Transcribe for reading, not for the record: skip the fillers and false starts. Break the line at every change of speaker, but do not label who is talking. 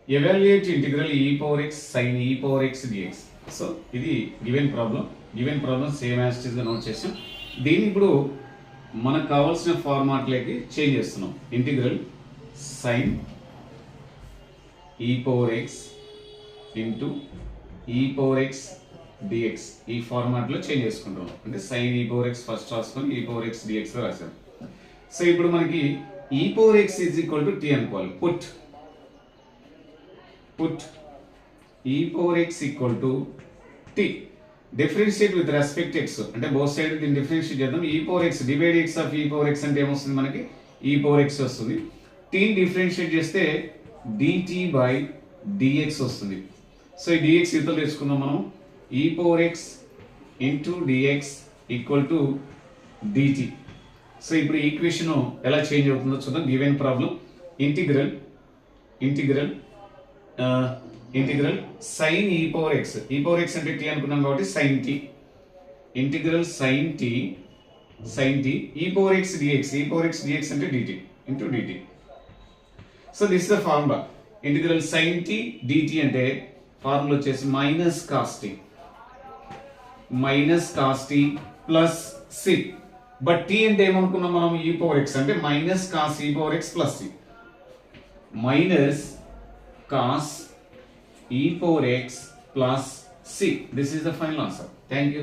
evaluate integral e power x sin e power x dx. So ఇది given problem same as it is గా note చేసాం. దీన్ని ఇప్పుడు మనకు కావాల్సిన ఫార్మాట్లోకి చేంజ్ చేస్తున్నాం. Integral sign e power x into e power x dx ఈ ఫార్మాట్లో చేంజ్ చేసుకుంటాం. అంటే sign e power X first రాసుకొని ఈ పవర్ ఎక్స్ డిఎక్స్లో రాసాం. సో ఇప్పుడు మనకి e power x is equal to t అనుకోవాలి. Put e power x equal to t. Differentiate with respect x అంటే బోత్ సైడ్ దీన్ని డిఫరెన్షియేట్ చేద్దాం. E power x divide x of e power x అంటే ఏమొస్తుంది మనకి e power X వస్తుంది. టీని differentiate చేస్తే డిటి బై డిఎక్స్ వస్తుంది. సో ఈ డిఎక్స్ ఇతలు తెచ్చుకుందాం మనం. E power x into dx equal to dt. So ఇప్పుడు ఈక్వేషన్ ఎలా చేంజ్ అవుతుందో చూద్దాం. Given problem integral sign e power x అంటే టీ అనుకున్నాం కాబట్టి sine t. Integral sine t e power x dx అంటే dt into dt. So this the formula. Integral sine t dt అంటే formula వచ్చేసి minus cos t plus c. But tea అంటే ఏమనుకున్నాం మనం e power x అంటే minus cos e power x plus c. Minus cos e power x plus c. This is the final answer. Thank you.